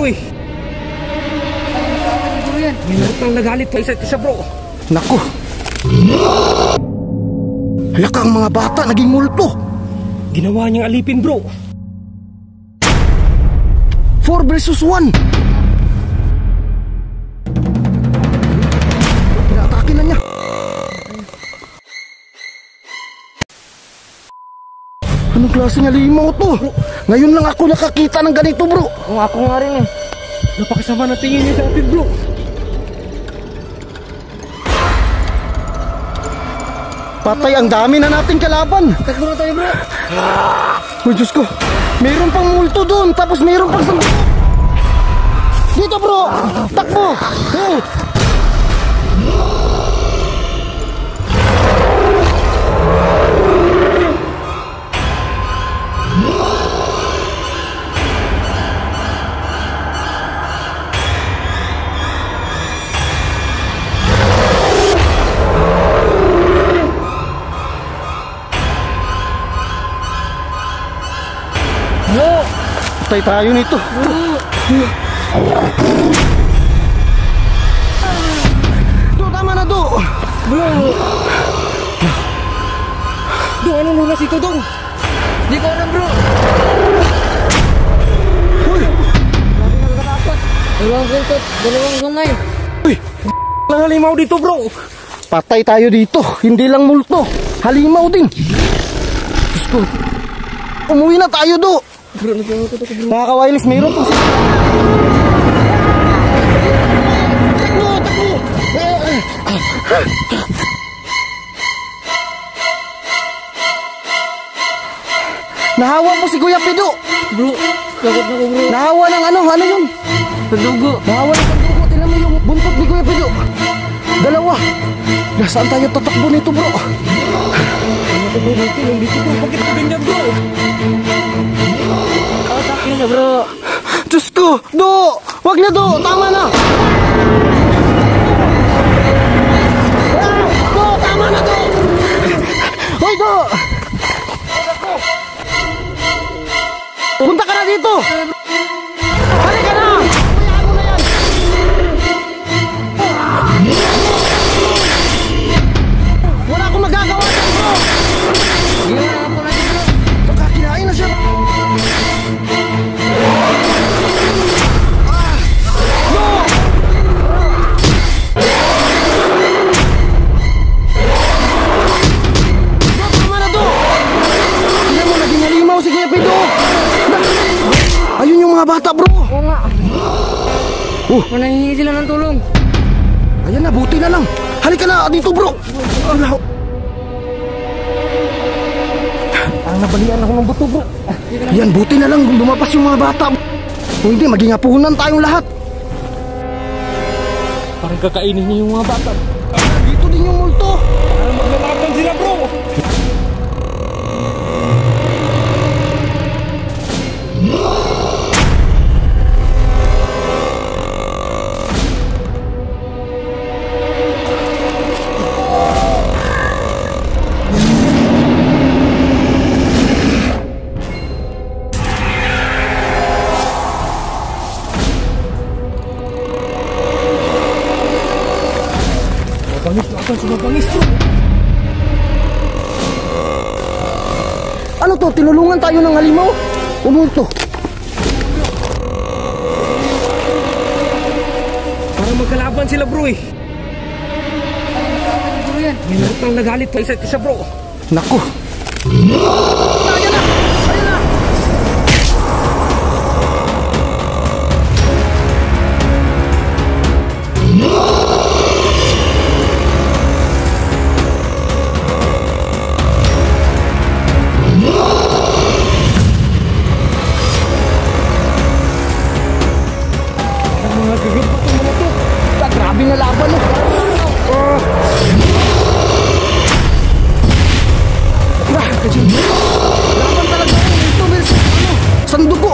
bro eh. May narutang nagalit pa isa't isa bro. Naku, halaka ang mga bata naging multo. Ginawa niyang alipin bro. 4 versus 1. Pinaatake na niya. Anong klaseng halimaw to? Ngayon lang ako nakakita ng ganito bro. Ako nga rin eh. Napakasama na tingin niya sa atin bro. Patay, ang dami na nating kalaban. Takbo na tayo bro. Uy, Diyos ko. Mayroon pang multo doon. Tapos mayroon pang sandok. Dito bro. Takbo. Oh. Patay tayo nito. Do, tama na do. Bro. Dong, anong lunas ito dong? Di ko alam bro. Uy. Grabe nga nakatakot. Dalawang guntot, dalawang gunay. Uy. Lang halimaw dito bro. Patay tayo dito. Hindi lang multo. Halimaw din. Diyos ko. Umuwi na tayo do. Bro, nagkakatakot ako bro. Mga kawailis, mayroon pang sila. Takbo, takbo. Nahawa po si Kuya Pido. Bro, takot na ko bro. Nahawa ng ano yun? Nadugo. Nahawa ng sandugo. Tingnan mo yung buntot ni Kuya Pido. Dalawa. Nasaan tayo tatakbo nito bro? Ano ko bro dito? Nandito bro. Bakit ka ganyan bro? Atakin na bro. Diyos ko. Do. Wag na do. Tama na. Do. Tama na do. Hoy do. Punta ka na dito. Halika na. Hayaan mo na yan. Wala akong magagawa dyan bro. Ginawa ako na bro. Baka kinain na siya. Tama na to. Tingnan mo, naging halimaw si Kuya Pido. Ayun yung mga bata bro. Oo nga. Manahingi sila ng tulong. Ayan na, buti na lang. Halika na dito bro. Parang nabalian ako ng buto bro. Yan, buti na lang lumabas yung mga bata. Kung hindi, maging apunan tayong lahat. Parang kakainin niya yung mga bata. Dito din yung multo. Parang maglalaban sila bro. Sumabangis bro. Ano to? Tinulungan tayo ng halimaw? O multo? Parang magkalaban sila bro eh. May narutang nagalit pa isa't isa bro. Naku. Ayan na! Ayan na! Mga gagawin pa itong mga to. Grabe na laban oh. Laban talaga. Ito versus ano? Sandugo.